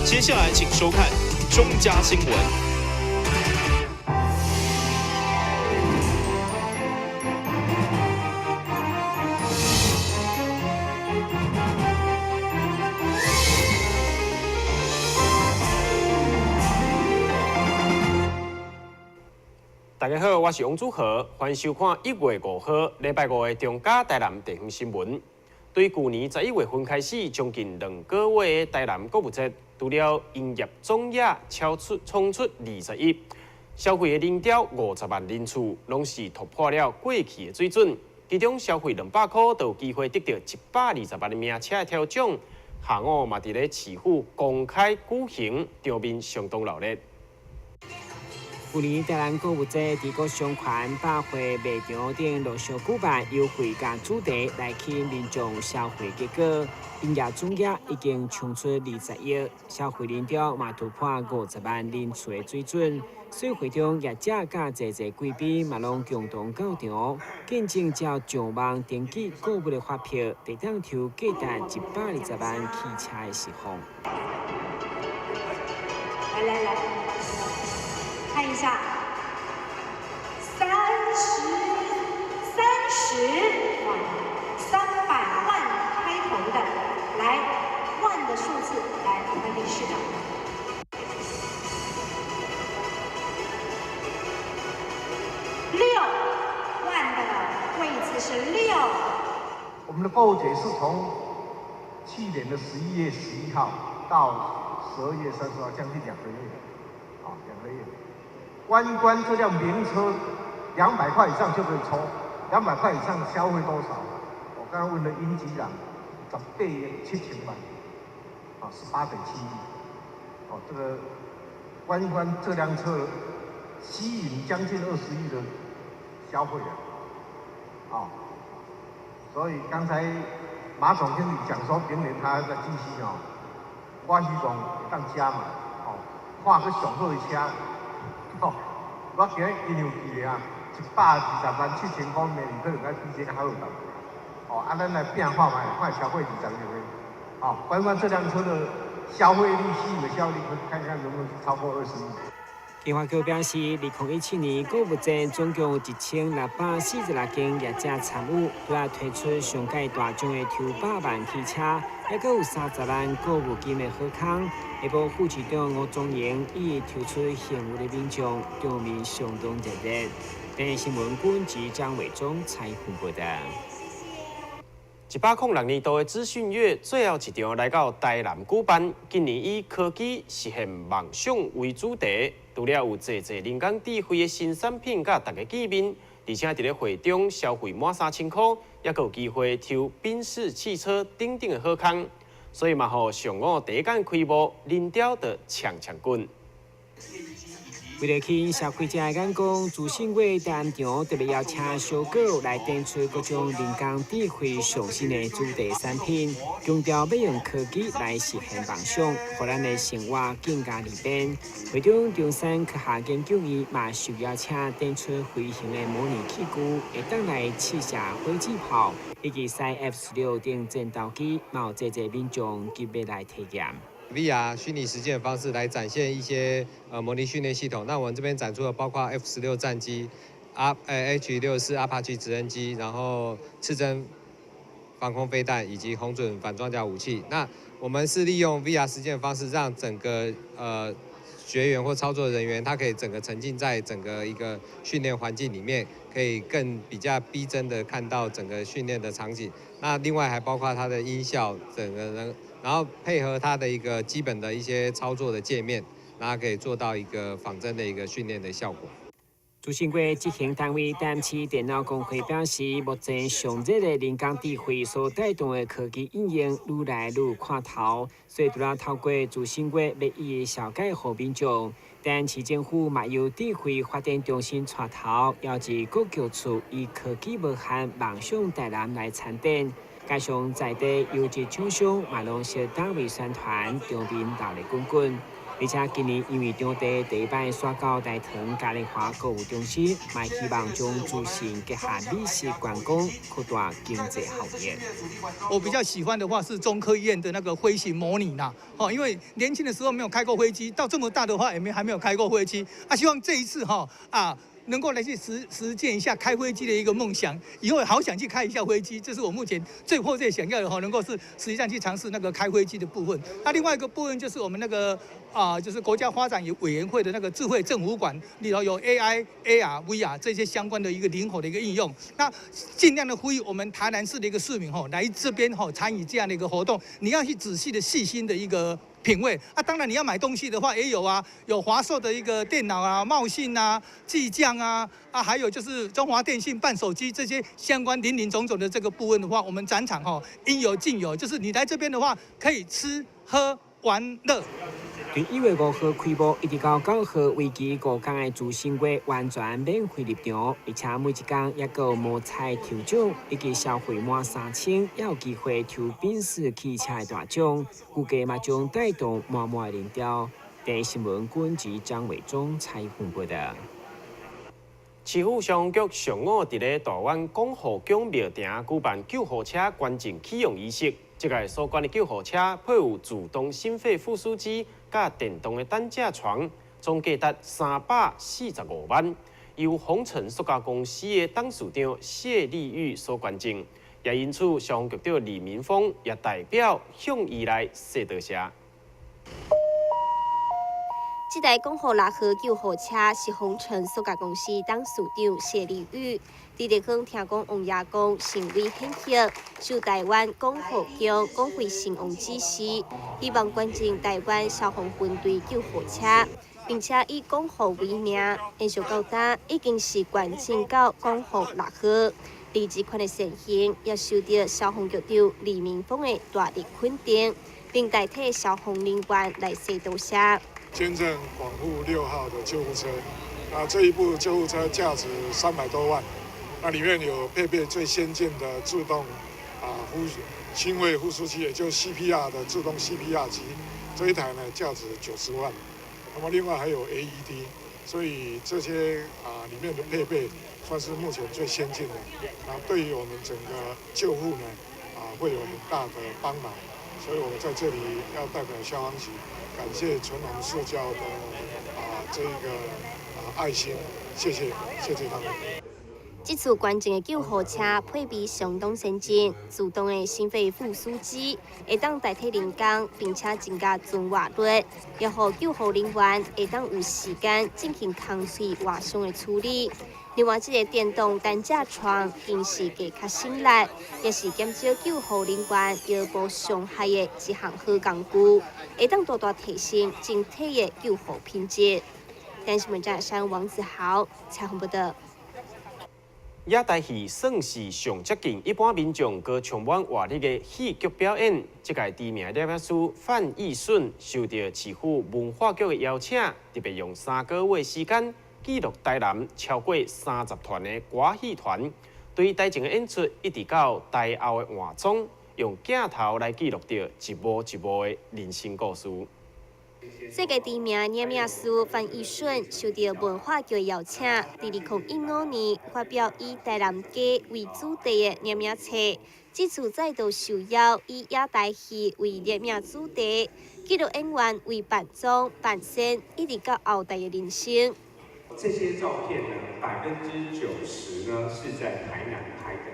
接下来请收看中嘉新闻。大家好，我是王祖和，欢迎收看1月5号礼拜5的中嘉台南地方新闻。对去年11月份开始，将近2个月的台南购物节，除了营业总额冲出20亿，消费的人潮50万人次，拢是突破了过去的水准。其中消费200块，就有机会得到120万的名车的挑奖。下午嘛，伫咧市府公开举行，场面相当热烈。去年台南购物节伫各商圈、百货、卖场等陆续举办优惠甲主题来吸引民众消费，结果营业总额已经冲出20亿，消费人潮嘛突破50万人次的水准。所以会中业者甲侪贵宾嘛拢共同到场，见证照上万登记购物的发票，得当抽价值120万汽车的实况。来。看一下，30万，300万开头的，来万的数字，来我们理事长。6万的位置是6。我们的购物节是从去年的11月11号到12月30号，将近2个月，啊，2个月。关一关这辆名车200块以上就可以抽，200块以上消费多少？我刚刚问了殷局长，18亿7000万，啊，18.7亿，哦，这个关一关这辆车吸引将近20亿的消费人，啊，所以刚才马总经理讲说，明年他在继续哦，我希望当加嘛，哦，画个上好的车。哦，我今日印象记咧啊，120万7000块每年可能该比这个还有淡。哦，啊，咱来变化嘛，看消费20亿。哦，关关这辆车的消费力、吸引的效率，看看能不能超过20亿。计划局表示，2017年购物节总共有1646间业者参与，除了推出上届大奖的抽100万汽车，还佫有30万购物金的好康。下晡副市长吴宗盈以抽出现有的民众，场面相当热烈。本日新闻官及张伟忠采访报道。106年度的资讯月最后一场来到台南举办，今年以科技实现梦想为主题，除了有侪人工智慧的新产品甲大家见面，而且伫咧会中消费满3000块，也有机会抽宾士汽车等等的好康，所以嘛，互上午第一间开幕，人潮就抢滚。为了吸引消费者的眼光，主信会台南场特别邀请小狗来展出各种人工智慧上新的主题产品，强调要用科技来实现梦想，让咱的生活更加利便。会中中山科学研究院嘛受邀请展出飞行的模拟器具，会当来试下火箭炮，以及使 F16等战斗机，嘛有侪民众特别来体验。VR 虚拟实践的方式来展现一些模拟训练系统。那我们这边展出了包括 F16战机、H64阿帕奇直升机，然后刺针防空飞弹以及红准反装甲武器。那我们是利用 VR 实践的方式，让整个学员或操作人员，他可以整个沉浸在整个一个训练环境里面，可以更比较逼真的看到整个训练的场景。那另外还包括它的音效，整个人。然后配合它的一个基本的一些操作的界面，然后可以做到一个仿真的一个训练的效果。主信会执行单位台南市电脑工会表示，目前上热的人工智慧所带动的科技应用愈来愈看头，所以除了透过主信会要以小解予民众，台南市政府嘛由智慧发展中心带头，邀请各局处以科技无限梦想台南来参展。加上在地优质厂商嘛拢是单位宣传，场面闹热滚滚。而且今年因为当地第一摆刷到大屯嘉年华购物中心，也希望将资讯结合美食观光，扩大经济效益。我比较喜欢的话是中科院的那个飞行模拟啦，因为年轻的时候没有开过飞机，到这么大的话还没有开过飞机啊，希望这一次能够来去实践一下开飞机的一个梦想，以后好想去开一下飞机，这是我目前最迫切想要的能够实际上去尝试那个开飞机的部分。那另外一个部分就是我们那个就是国家发展委员会的那个智慧政府馆里头有 AI、AR、VR 这些相关的一个灵活的一个应用。那尽量的呼吁我们台南市的一个市民来这边参与这样的一个活动，你要去仔细的、细心的一个品味啊。当然你要买东西的话也有有华硕的一个电脑茂信技匠还有就是中华电信办手机这些相关林林总总的这个部分的话，我们展场应有尽有，就是你来这边的话可以吃喝玩乐。从1月5号开幕，一直到9号，为期5天的主新月完全免费入场，而且每一天也有摸彩抽奖，以及消费满3000，也有机会抽宾士汽车的大奖，估计嘛将带动满满的人潮。第一新闻军及张伟忠采访报道。市府消防局上午伫咧大湾广和宫庙埕举办救护车关进启用仪式。这个所关的救护车配有自动心肺复苏机、甲电动的担架床，总价达345万，由鸿城塑胶公司的董事长谢丽玉所关进，也因此消防局长李明峰也代表向伊来说多谢。这台广和6号救护车是鸿城塑胶公司董事长谢丽玉。伫日刚听讲王爷公成为献血，受台湾广和宫广会成王指示，希望关进台湾消防分队救护车，并且以广和为名，延续到今已经是关进到广和6号。而这款的善行也受到消防局长李明峰的大力肯定，并代替消防人员来说多谢。捐赠广户6号的救护车，这一部救护车价值300多万，那里面有配备最先进的自动心肺复苏机，也就是 CPR 的自动 CPR 机，这一台呢价值90万，那么另外还有 AED， 所以这些里面的配备算是目前最先进的，对于我们整个救护呢会有很大的帮忙，所以我在这里要代表消防局感谢纯红塑胶的这个爱心，谢谢他们。这次关进的救护车配备相当先进，自动的心肺复苏机，会当代替人工，并且增加存活率，也让救护人员会当有时间进行空气外伤的处理。另外，这个电动担架床更是加较省力，也是减少救护人员腰部伤害的一项好工具，会当大大提升整体的救护品质。电视新闻站山王子豪采访报道。野台戏算是上接近一般民众和充满活力的戏剧表演。这届知名表演师范义顺受到市府文化局的邀请，特别用3个月时间记录台南超过30团的歌戏团，对台前的演出一直到台后的换装，用镜头来记录着一幕一幕的人生故事。世界知名演名师范义顺受到文化局邀请，在2015年发表以台南街为主题的演名册。这次再度受邀以野台戏为演名主题，记录演员为扮装、扮身，一直到后代的人生。这些照片呢，90%呢是在台南拍的，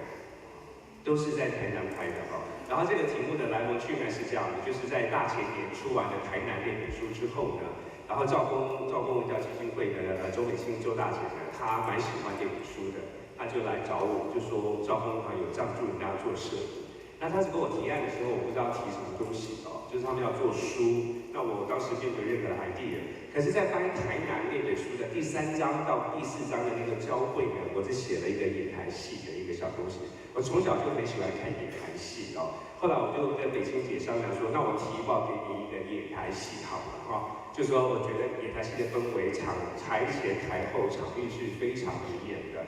都是在台南拍的哈。然后这个题目的来龙去脉是这样的，就是在大前年出完了台南练笔书之后呢，然后赵公文教基金会的周美清周大姐呢，她蛮喜欢练笔书的，她就来找我，就说赵公有赞助人家做摄影。那他是跟我提案的时候，我不知道提什么东西就是他们要做书，那我当时并没有任何的 idea。可是，在翻台南练的书的第3章到第4章的那个交汇呢，我是写了一个演台戏的一个小东西。我从小就很喜欢看演台戏后来我就跟北青姐商量说，那我提报给你一个演台戏好了就说我觉得演台戏的氛围台前台后场域是非常明显的。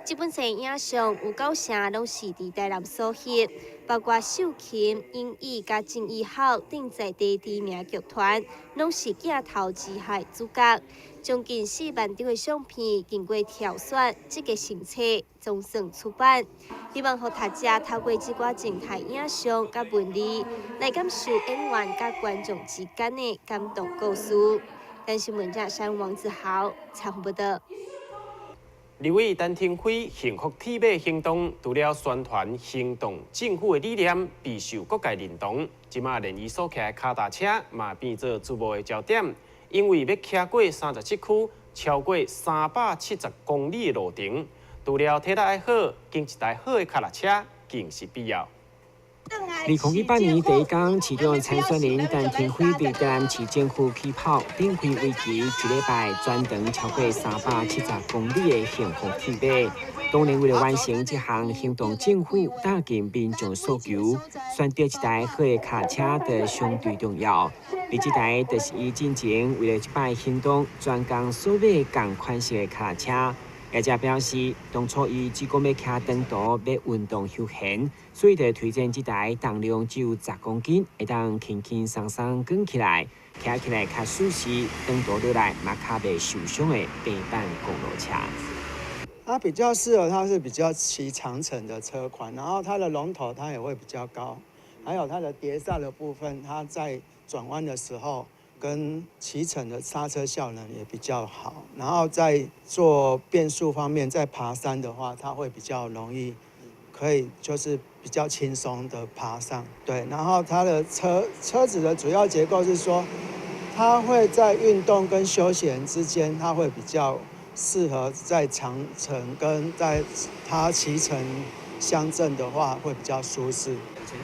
这本册影像有9成拢是伫台南所翕，包括秀琴、英艺甲郑义浩等在地知名剧团，拢是镜头之下主角。将近4万张的相片经过挑选，这个新册总算出版，希望让读者透过这寡静态影像甲文字，来感受演员甲观众之间的感动故事。但新闻家山王子豪采访报道。立委陈廷辉幸福体码行动，除了宣传行动政府的理念备受各界认同，即马连伊所骑的脚踏车嘛变做注目的焦点。因为要骑过37区超过370公里的路程，除了体力爱好，经一台好的脚踏车更是必要。2018年第一天，市长参选人陈廷辉对台南市政府起跑，展开为期1礼拜、全长超过370公里的幸福体码。当然，为了完成这项行动，政府打进民众诉求，选择一台好的脚车就相对重要。而这台就是伊进前为了这摆行动，专工所买同款式的脚车。业者表示，当初伊只讲要骑长途，要运动休闲，所以就推荐这台重量只有10公斤，会当轻轻松松扛起来，骑起来较舒适，长途落来嘛较袂受伤的平板公路车。它比较适合，它是比较骑长程的车款，然后它的龙头它也会比较高，还有它的碟刹的部分，它在转弯的时候跟骑乘的刹车效能也比较好，然后在做变速方面，在爬山的话，它会比较容易，可以就是比较轻松的爬上。对，然后它的车子的主要结构是说，它会在运动跟休闲之间，它会比较适合在长程跟在它骑乘乡镇的话，会比较舒适。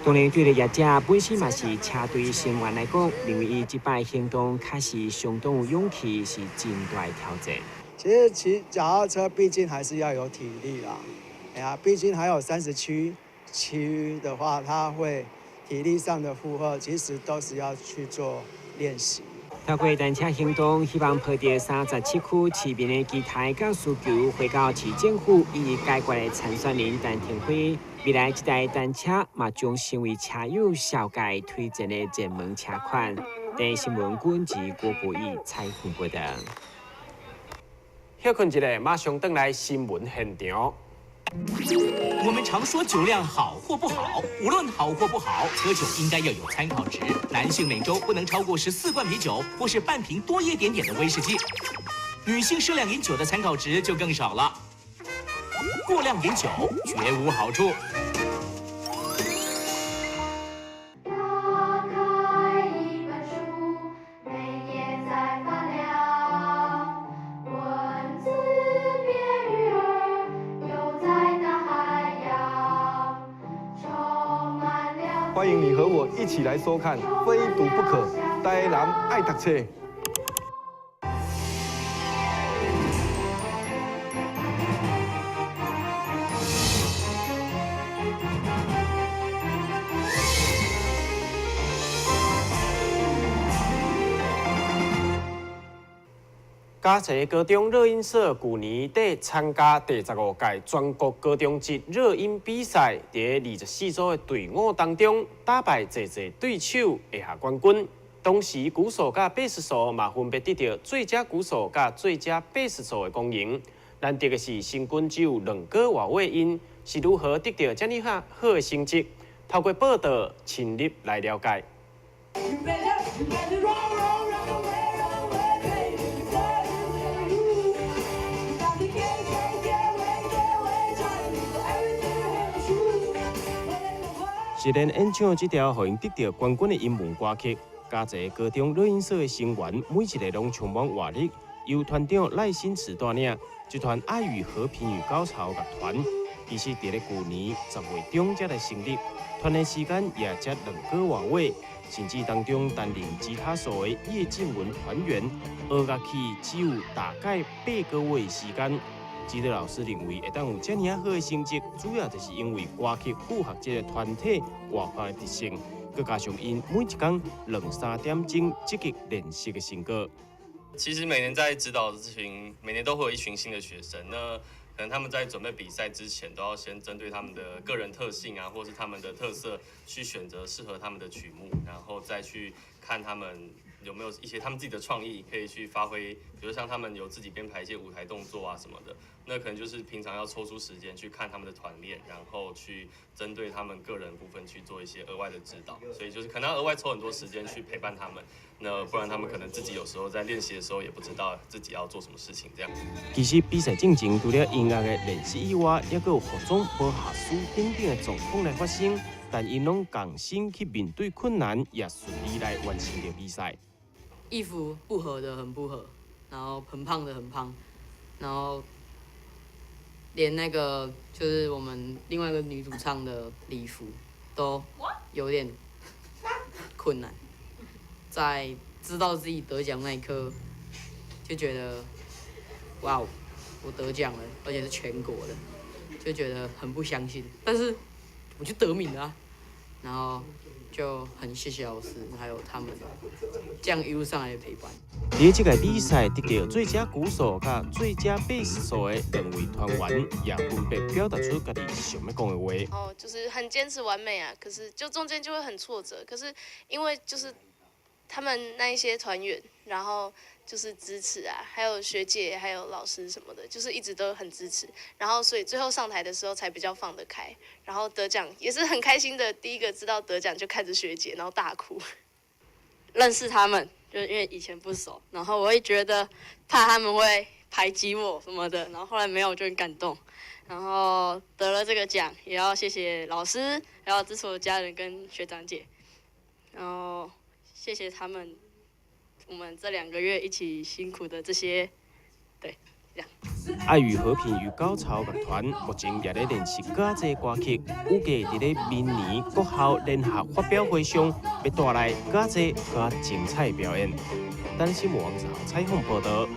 当然，对了业者本身嘛是车队成员来讲，认为伊这摆行动确实相当有勇气，是真大的挑战。其实骑脚踏车毕竟还是要有体力啦，哎呀，毕竟还有30区的话，它会体力上的负荷，其实都是要去做练习。透过单车行动，希望破掉37区市民的期待甲需求，回到市政府以解决的参选人陈廷辉。未来这台单车嘛将成为车友小界推荐的热门车款。第新闻军及郭博义采访报道。休困一下，马上回来新闻现场。我们常说酒量好或不好，无论好或不好，喝酒应该要有参考值。男性每周不能超过14罐啤酒，或是半瓶多一点点的威士忌。女性适量饮酒的参考值就更少了。过量饮酒绝无好处。欢迎你和我一起来收看《非读不可》，台南爱读册。嘉义高中热音社去年底参加第15届全国高中级热音比赛，在24组的队伍当中打败济对手，拿下冠军。同时，鼓手甲贝斯手嘛分别得到最佳鼓手甲最佳贝斯手的公认。难得的是，新军只有2个外位音，是如何得到这么好的成绩？透过报道深入来了解。是连演唱这条让因得到冠军的英文歌曲，嘉义高中热音社的成员每一个拢充满活力。由团长赖新慈带领，这团爱与和平与高潮乐团，其实伫咧去年10月中才来成立，团的时间也才2个外尾，甚至当中担任吉他手的叶静文团员，学乐器只有大概8个月的时间。指导老师认为，会当有这么好的成绩，主要就是因为歌曲复合这个团体活泼的特性，再加上因每一天2-3点钟积极练习的成果。其实每年在指导这群，每年都会有一群新的学生。那可能他们在准备比赛之前，都要先针对他们的个人特性啊，或是他们的特色，去选择适合他们的曲目，然后再去看他们有没有一些他们自己的创意可以去发挥，比如像他们有自己编排一些舞台动作啊什么的，那可能就是平常要抽出时间去看他们的团练，然后去针对他们个人部分去做一些额外的指导，所以就是可能要额外抽很多时间去陪伴他们，那不然他们可能自己有时候在练习的时候也不知道自己要做什么事情这样。其实比赛进程除了音乐的练习以外，也有服装无下输等等的状况来发生，但因拢共心去面对困难，也顺利来完成了比赛。衣服不合的很不合，然后很胖的很胖，然后连那个就是我们另外一个女主唱的礼服都有点困难。在知道自己得奖那一刻，就觉得哇哦，我得奖了，而且是全国的，就觉得很不相信。但是我就得名了啊，然后就很谢谢老师，还有他们这样一路上来的陪伴。在这个比赛得到最佳鼓手甲最佳贝斯手的两位团员，也分别表达出家己想要讲的话。哦，就是很坚持完美啊，可是就中间就会很挫折。可是因为就是他们那一些团员，然后就是支持啊，还有学姐，还有老师什么的，就是一直都很支持。然后所以最后上台的时候才比较放得开，然后得奖也是很开心的。第一个知道得奖就看着学姐，然后大哭。认识他们，就是因为以前不熟，然后我会觉得怕他们会排挤我什么的，然后后来没有，就很感动。然后得了这个奖，也要谢谢老师，还有支持我的家人跟学长姐，然后谢谢他们，我们这2个月一起辛苦的这些，对，这样。爱与和平与高潮乐团目前也在练习加济歌曲，预计在明年国校联合发表会上，要带来加济加精彩表演。单新闻网采访报道。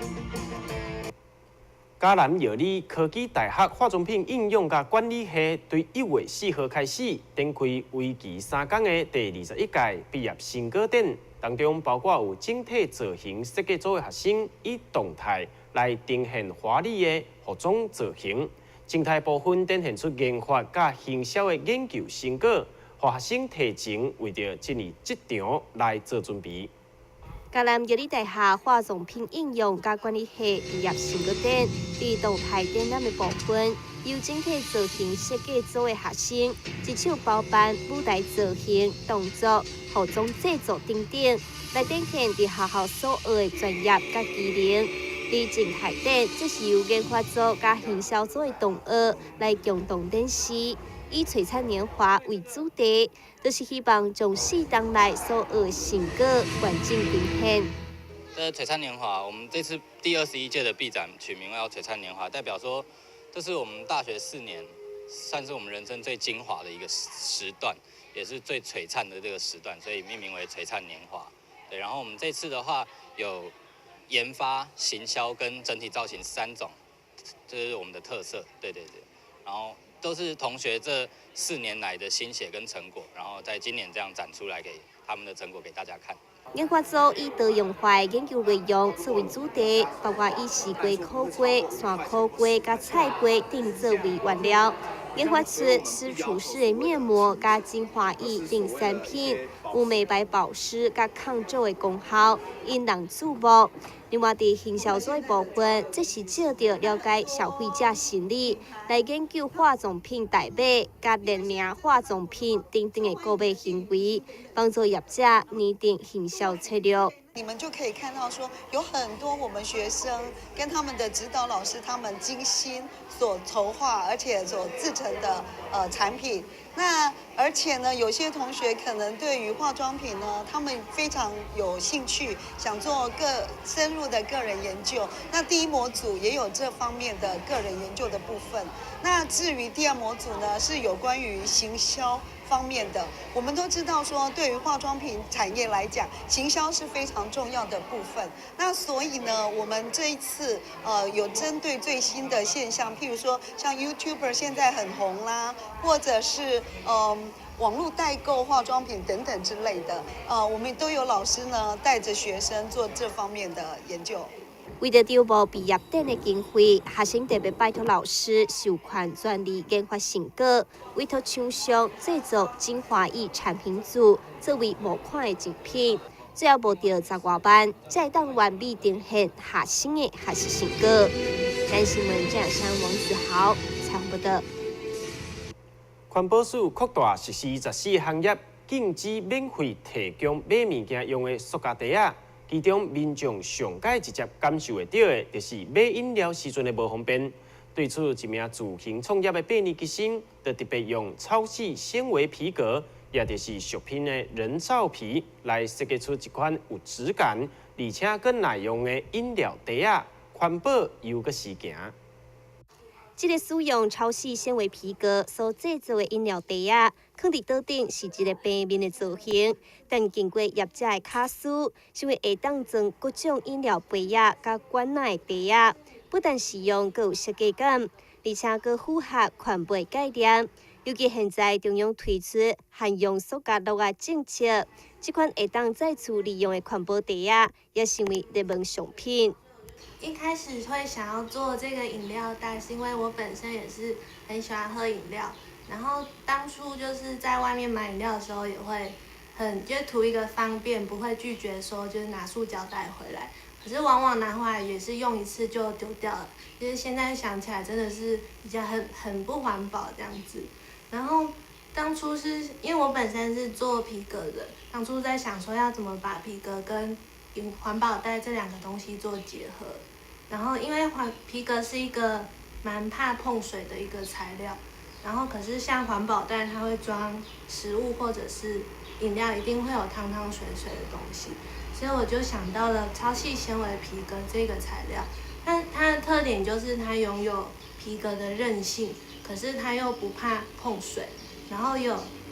嘉南药理科技大学化妆品应用甲管理系对1月4号开始展开为期3天的第21届毕业新歌展，当中包括有整体造型设计组的学生以动态来呈现华丽的服装造型，静态部分展现出研发甲行销的研究成果，让学生提前为着进入职场来做准备。嘉南药理大厦化妆品应用甲管理系毕业新歌展，伫动态展览的部分，由整体造型设计组的学生一手包办舞台造型、动作、服装制作等等，来展现伫学校所学的专业甲技能。伫静态展，则是由研发组甲行销组的同学来共同展示，以璀璨年华为主题。就是希望将4当来所学成果完整呈现。璀璨年华，我们这次第21届的毕展取名为“璀璨年华”，代表说这是我们大学4年，算是我们人生最精华的一个时段，也是最璀璨的这个时段，所以命名为“璀璨年华”。对，然后我们这次的话有研发、行销跟整体造型3种，这是我们的特色。对，然后都是同学这4年来的心血跟成果，然后在今年这样展出来给他们的成果给大家看。研发组以多样化的研究内容作为主题，包括以四瓜、苦瓜、山苦瓜、甲菜瓜等作为原料，研发出私厨式的面膜、甲精华液等产品，有美白保湿、甲抗皱的功效，引人注目。另外，伫行销组的部分，则是借着了解消费者心理，来研究化妆品代买、甲联名化妆品等等的购买行为，帮助业者拟定行销策略。你们就可以看到说，有很多我们学生跟他们的指导老师，他们精心所筹划而且所制成的产品。那而且呢，有些同学可能对于化妆品呢，他们非常有兴趣，想做深入的个人研究。那第一模组也有这方面的个人研究的部分。那至于第2模组呢，是有关于行销方面的。我们都知道说，对于化妆品产业来讲，行销是非常重要的部分。那所以呢，我们这一次有针对最新的现象，譬如说像 YouTuber 现在很红啦，或者是网络代购化妆品等等之类的，我们都有老师呢带着学生做这方面的研究。为了招募毕业典的经费，学生特别拜托老师授权专利研发成果，委托厂商制作精华液产品组作为募款的赠品。最后募到10多万，才会当完美呈现学生的学习成果。南新闻正山王子豪采访报道。环保署扩大实施14个行业，禁止免费提供买物件用的塑胶袋仔。其中，民众上界直接感受会到的，就是买饮料时阵的无方便。对此，一名自行创业的便利吉生，就特别用超细纤维皮革，也就是食品的人造皮，来设计出一款有质感而且更耐用的饮料袋仔，环保又个实行。这个使用超细纤维皮革所制作的饮料袋仔，放伫桌顶是一个平面的造型，但经过业者的考试，成为会当装各种饮料杯仔甲罐奶的袋仔，不但实用，更有设计感，而且更符合环保概念。尤其现在中央推出限用塑胶袋的政策，这款会当再次利用的环保袋仔，也成为热门商品。一开始会想要做这个饮料袋，是因为我本身也是很喜欢喝饮料，然后当初就是在外面买饮料的时候，也会就是图一个方便，不会拒绝说就是拿塑胶袋回来。可是往往拿回来也是用一次就丢掉了，就是现在想起来真的是比较很不环保这样子。然后当初是因为我本身是做皮革的，当初在想说要怎么把皮革跟环保袋这两个东西做结合。然后因为皮革是一个蛮怕碰水的一个材料，然后可是像环保袋它会装食物或者是饮料，一定会有汤汤水水的东西，所以我就想到了超细纤维皮革这个材料。它的特点就是它拥有皮革的韧性，可是它又不怕碰水，然后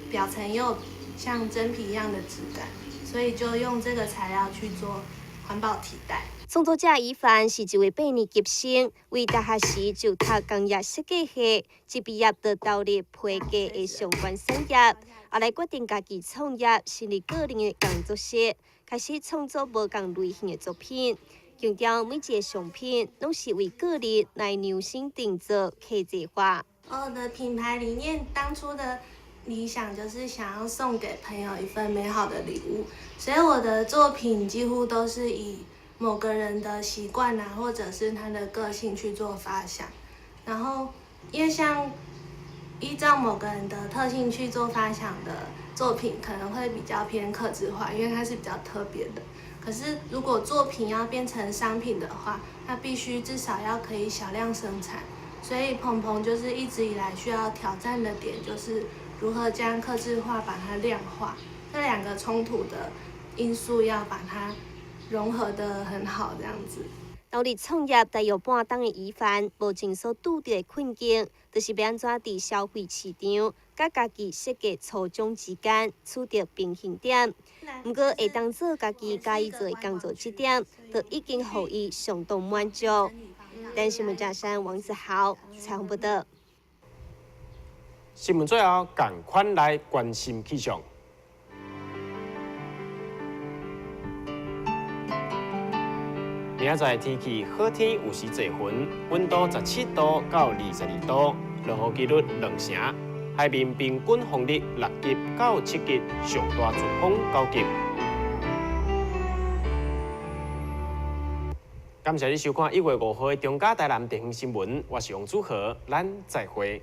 表层又像真皮一样的质感，所以就用这个材料去做环保提袋。创作者伊凡是一位便利吉生，为大学时就读工业设计系，一毕业就投入皮革的相关产业，后来决定家己创业，成立个人的工作室，开始创作无同类型的作品。强调每一个商品拢是为个人来量身定做、客制化。我的品牌理念当初的理想就是想要送给朋友一份美好的礼物，所以我的作品几乎都是以某个人的习惯啊，或者是他的个性去做发想。然后，因为像依照某个人的特性去做发想的作品，可能会比较偏客制化，因为它是比较特别的。可是如果作品要变成商品的话，它必须至少要可以小量生产。所以鹏鹏就是一直以来需要挑战的点，就是如何将客制化把它量化，这两个冲突的因素要把它融合得很好，这样子。投入创业大约半冬的伊凡，目前所拄到的困境，就是要安怎伫消费市场甲家己设计初衷之间取得平衡点。不过会当做家己介意做的工作，这点就已经互伊相当满足。但新闻正山王子豪采访报道。新闻最后，赶快来关心气象。明仔载天气好天有时侪云，温度17度到22度，落雨几率2成。海面平均风力6级到7级，上大阵风9级。感谢你收看1月5号的中嘉台南地方新闻，我是王祖和，咱再会。